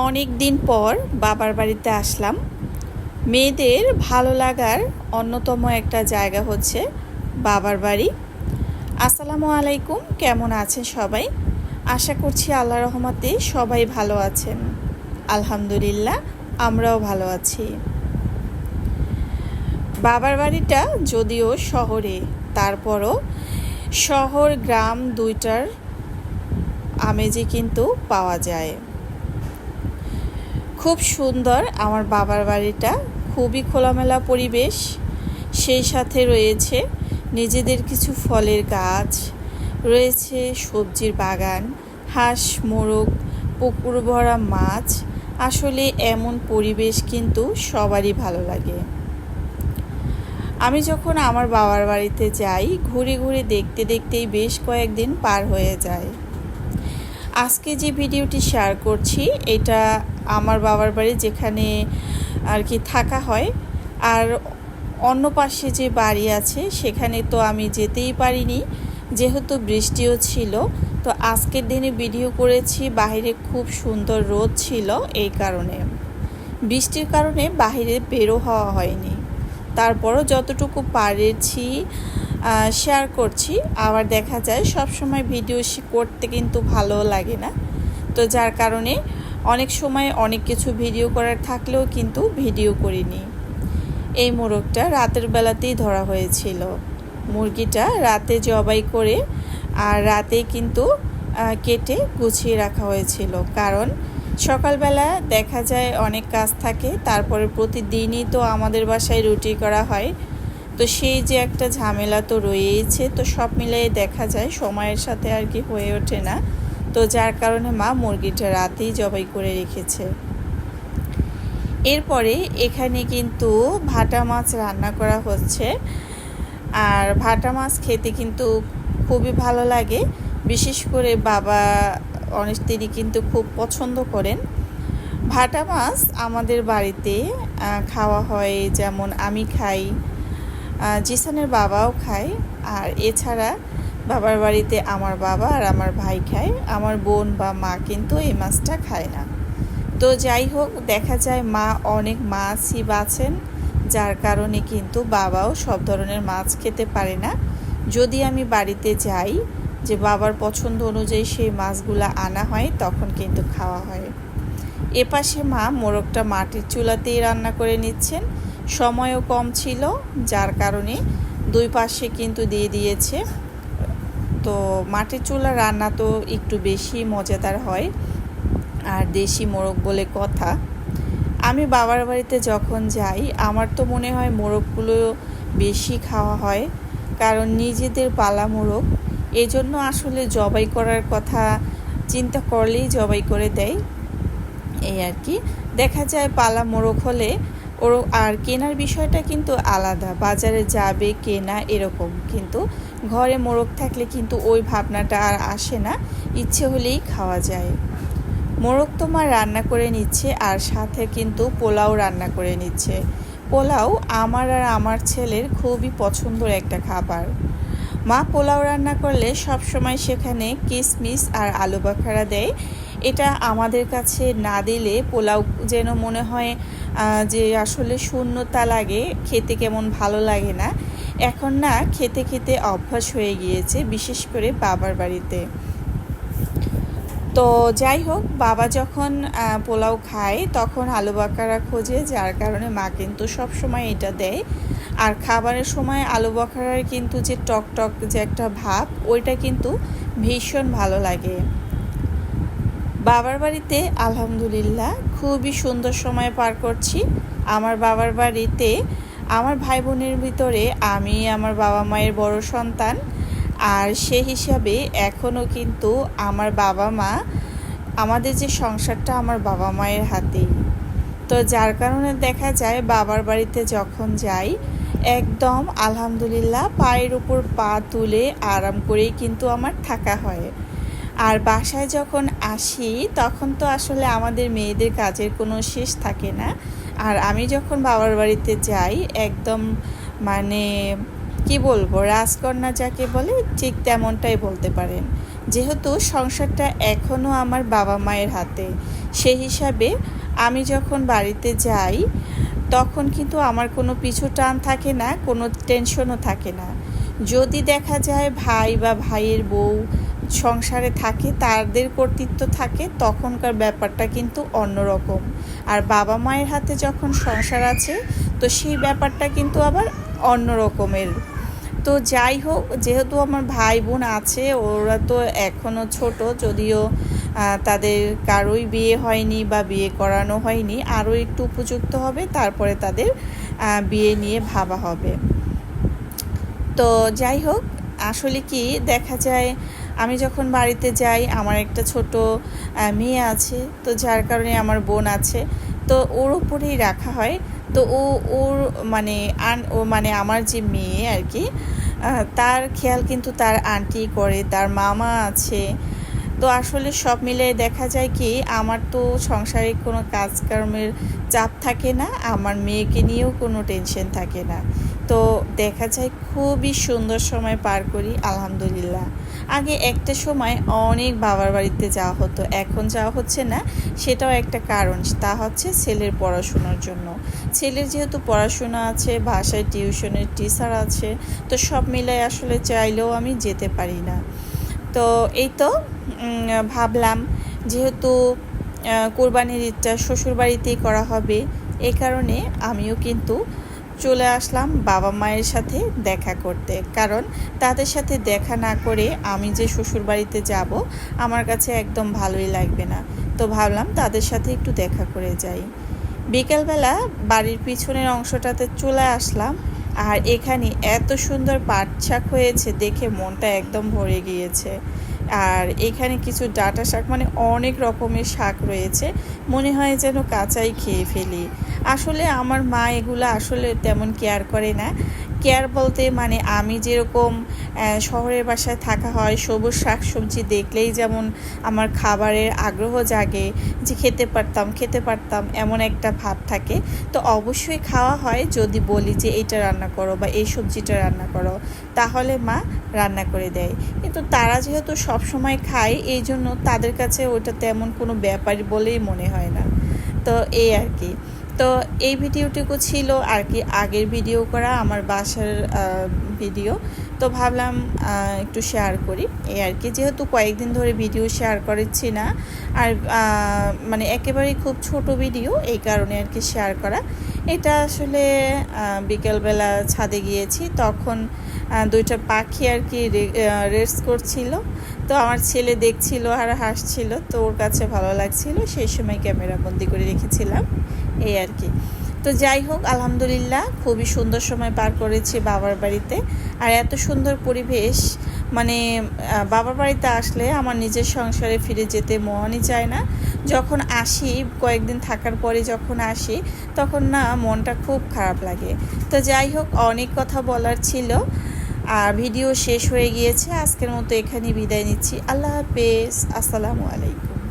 অনেক দিন পর বাবার বাড়িতে আসলাম। মেয়েদের ভালো লাগার অন্যতম একটা জায়গা হচ্ছে বাবার বাড়ি। আসসালামু আলাইকুম, কেমন আছেন সবাই? আশা করছি আল্লাহ রহমতে সবাই ভালো আছেন। আলহামদুলিল্লাহ, আমরাও ভালো আছি। বাবার বাড়িটা যদিও শহরে, তারপরও শহর গ্রাম দুইটার আমেজই কিন্তু পাওয়া যায়। খুব সুন্দর আমার বাবার বাড়িটা, খুবই খোলামেলা পরিবেশ। সেই সাথে রয়েছে নিজেদের কিছু ফলের গাছ, রয়েছে সবজির বাগান, হাঁস মোরগ, পুকুর ভরা মাছ। আসলে এমন পরিবেশ কিন্তু সবারই ভালো লাগে। আমি যখন আমার বাবার বাড়িতে যাই, ঘুরে ঘুরে দেখতে দেখতেই বেশ কয়েকদিন পার হয়ে যায়। আজকে যে ভিডিওটি শেয়ার করছি, এটা আমার বাবার বাড়ি, যেখানে আর কি থাকা হয়। আর অন্য পাশে যে বাড়ি আছে সেখানে তো আমি যেতেই পারিনি, যেহেতু বৃষ্টিও ছিল। তো আজকের দিনে ভিডিও করেছি, বাইরে খুব সুন্দর রোদ ছিল, এই কারণে বৃষ্টির কারণে বাইরে বেরো হওয়া হয়নি। তারপরও যতটুকু পারেছি শেয়ার করছি। আবার দেখা যায় সব সময় ভিডিও করতে কিন্তু ভালো লাগে না, তো যার কারণে অনেক সময় অনেক কিছু ভিডিও করার থাকলেও কিন্তু ভিডিও করিনি। এই মোরগটা রাতের বেলাতেই ধরা হয়েছিল। মুরগিটা রাতে জবাই করে আর রাতে কিন্তু কেটে গুছিয়ে রাখা হয়েছিল, কারণ সকালবেলা দেখা যায় অনেক কাজ থাকে, তারপরে প্রতিদিনই তো আমাদের বাসায় রুটি করা হয়। তো সেই যে একটা ঝামেলা তো রয়েইছে, তো সব মিলিয়ে দেখা যায় সময়ের সাথে আর কি হয়ে ওঠে না। তো যার কারণে মা মুরগিটা রাতেই জবাই করে রেখেছে। এরপরে এখানে কিন্তু ভাটা মাছ রান্না করা হচ্ছে। আর ভাটা মাছ খেতে কিন্তু খুবই ভালো লাগে, বিশেষ করে বাবা তিনি কিন্তু খুব পছন্দ করেন। ভাটা মাছ আমাদের বাড়িতে খাওয়া হয়, যেমন আমি খাই, জিসানের বাবাও খায়। আর এছাড়া বাবার বাড়িতে আমার বাবা আর আমার ভাই খায়, আমার বোন বা মা কিন্তু এই মাছটা খায় না। তো যাই হোক, দেখা যায় মা অনেক মাছই বাছেন, যার কারণে কিন্তু বাবাও সব ধরনের মাছ খেতে পারে না। যদি আমি বাড়িতে যাই, যে বাবার পছন্দ অনুযায়ী সেই মাছগুলো আনা হয়, তখন কিন্তু খাওয়া হয়। এপাশে মা মোরগটা মাটির চুলাতেই রান্না করে নিচ্ছেন। সময়ও কম ছিল, যার কারণে দুই পাশে কিন্তু দিয়ে দিয়েছে। তো মাটির চুলা রান্না তো একটু বেশি মজাদার হয়, আর দেশি মোরগ বলে কথা। আমি বাবার বাড়িতে যখন যাই, আমার তো মনে হয় মোরগগুলো বেশি খাওয়া হয়, কারণ নিজেদের পালা মোরগ, এজন্য আসলে জবাই করার কথা চিন্তা করলেই জবাই করে দেয়। এই আর কি, দেখা যায় পালা মোরগ হলে ওর আর কেনার বিষয়টা কিন্তু আলাদা, বাজারে যাবে কেনা এরকম, কিন্তু ঘরে মোরগ থাকলে কিন্তু ওই ভাবনাটা আর আসে না, ইচ্ছে হলেই খাওয়া যায়। মোরগ তো মা রান্না করে নিচ্ছে, আর সাথে কিন্তু পোলাও রান্না করে নিচ্ছে। পোলাও আমার আর আমার ছেলের খুবই পছন্দের একটা খাবার। মা পোলাও রান্না করলে সব সময় সেখানে কিশমিশ আর আলু বাখারা দেয়। এটা আমাদের কাছে না দিলে পোলাও যেন মনে হয় যে আসলে শূন্যতা লাগে, খেতে কেমন ভালো লাগে না। এখন না খেতে খেতে অভ্যাস হয়ে গিয়েছে, বিশেষ করে বাবার বাড়িতে। তো যাই হোক, বাবা যখন পোলাও খায় তখন আলু বাখারা খোঁজে, যার কারণে মা কিন্তু সব সময় এটা দেয়। আর খাবারের সময় আলু বাখারার কিন্তু যে টক টক যে একটা ভাব, ওইটা কিন্তু ভীষণ ভালো লাগে। বাবার বাড়িতে আলহামদুলিল্লাহ খুবই সুন্দর সময় পার করছি। আমার বাবার বাড়িতে আমার ভাই বোনের ভিতরে আমি আমার বাবা মায়ের বড় সন্তান, আর সে হিসাবে এখনও কিন্তু আমার বাবা মা, আমাদের যে সংসারটা আমার বাবা মায়ের হাতেই। তো যার কারণে দেখা যায় বাবার বাড়িতে যখন যাই, একদম আলহামদুলিল্লাহ পায়ের উপর পা তুলে আরাম করেই কিন্তু আমার থাকা হয়। আর বাসায় যখন আসি, তখন তো আসলে আমাদের মেয়েদের কাজের কোনো শেষ থাকে না। আর আমি যখন বাবার বাড়িতে যাই, একদম মানে কি বলবো, রাজকন্যা যাকে বলে ঠিক তেমনটাই বলতে পারেন, যেহেতু সংসারটা এখনও আমার বাবা মায়ের হাতে। সেই হিসাবে আমি যখন বাড়িতে যাই তখন কিন্তু আমার কোনো পিছু টান থাকে না, কোনো টেনশনও থাকে না। যদি দেখা যায় ভাই বা ভাইয়ের বউ সংসারে থাকে, তাদের কর্তৃত্ব থাকে, তখনকার ব্যাপারটা কিন্তু অন্যরকম। আর বাবা মায়ের হাতে যখন সংসার আছে তো সেই ব্যাপারটা কিন্তু আবার অন্য রকমের। তো যাই হোক, যেহেতু আমার ভাই বোন আছে, ওরা তো এখনও ছোট, যদিও তাদের কারোই বিয়ে হয়নি বা বিয়ে করানো হয়নি, আরও একটু উপযুক্ত হবে তারপরে তাদের বিয়ে নিয়ে ভাবা হবে। তো যাই হোক, আসলে কি দেখা যায়, আমি যখন বাড়িতে যাই আমার একটা ছোট মেয়ে আছে, তো যার কারণে আমার বোন আছে, তো ওর উপরেই রাখা হয়। তো ওর মানে আমার যে মেয়ে আর কি, তার খেয়াল কিন্তু তার আন্টি করে, তার মামা আছে। তো আসলে সব মিলে দেখা যায় কি, আমার তো সংসারে কোনো কাজকর্মের চাপ থাকে না, আমার মেয়েকে নিয়েও কোনো টেনশন থাকে না। তো দেখা যায় খুবই সুন্দর সময় পার করি আলহামদুলিল্লাহ। আগে একটা সময় অনেক বাবার বাড়িতে যাওয়া হতো, এখন যাওয়া হচ্ছে না। সেটাও একটা কারণ, তা হচ্ছে ছেলের পড়াশোনার জন্য। ছেলের যেহেতু পড়াশোনা আছে, বাসায় টিউশনের টিচার আছে, তো সব মিলাই আসলে চাইলেও আমি যেতে পারি না। তো এই তো ভাবলাম, যেহেতু কোরবানির ঈদটা শ্বশুরবাড়িতেই করা হবে, এই কারণে আমিও কিন্তু চলে আসলাম বাবা মায়ের সাথে দেখা করতে। কারণ তাদের সাথে দেখা না করে আমি যে শ্বশুরবাড়িতে যাব, আমার কাছে একদম ভালোই লাগবে না। তো ভাবলাম তাদের সাথে একটু দেখা করে যাই। বিকেলবেলা বাড়ির পিছনের অংশটাতে চলে আসলাম, আর এখানে এত সুন্দর পাট শাক হয়েছে দেখে মনটা একদম ভরে গিয়েছে। আর এখানে কিছু ডাঁটা শাক, মানে অনেক রকমের শাক রয়েছে, মনে হয় যেন কাঁচাই খেয়ে ফেলি। আসলে আমার মা এগুলো আসলে তেমন কেয়ার করে না। কেয়ার বলতে মানে আমি যেরকম শহরের বাসায় থাকা হয়, সবুজ শাক সবজি দেখলেই যেমন আমার খাবারের আগ্রহ জাগে, যে খেতে পারতাম এমন একটা ভাব থাকে। তো অবশ্যই খাওয়া হয় যদি বলি যে এইটা রান্না করো বা এই সবজিটা রান্না করো, তাহলে মা রান্না করে দেয়। কিন্তু তারা যেহেতু সব সময় খায়, এই জন্য তাদের কাছে ওটা তেমন কোনো ব্যাপার বলেই মনে হয় না। তো এই আর কি। তো এই ভিডিওটুকু ছিল আর কি আগের ভিডিও করা আমার বাসার ভিডিও। তো ভাবলাম একটু শেয়ার করি, এই আর কি। যেহেতু কয়েকদিন ধরে ভিডিও শেয়ার করছি না, আর মানে একেবারেই খুব ছোট ভিডিও, এই কারণে আর কি শেয়ার করা। এটা আসলে বিকেলবেলা ছাদে গিয়েছি, তখন দুইটা পাখি আর কি রেস্ট করছিল। তো আমার ছেলে দেখছিল আর হাসছিল, তো ওর কাছে ভালো লাগছিল, সেই সময় ক্যামেরা বন্দি করে রেখেছিলাম, এই আর কি। তো যাই হোক, আলহামদুলিল্লাহ খুবই সুন্দর সময় পার করেছি বাবার বাড়িতে। আর এত সুন্দর পরিবেশ, মানে বাবার বাড়িতে আসলে আমার নিজের সংসারে ফিরে যেতে মনই চায় না। যখন আসি, কয়েকদিন থাকার পরে যখন আসি, তখন না মনটা খুব খারাপ লাগে। তো যাই হোক, অনেক কথা বলার ছিল, আর ভিডিও শেষ হয়ে গিয়েছে। আজকের মতো এখানেই বিদায় নিচ্ছি। আল্লাহ হাফেজ, আসসালামু আলাইকুম।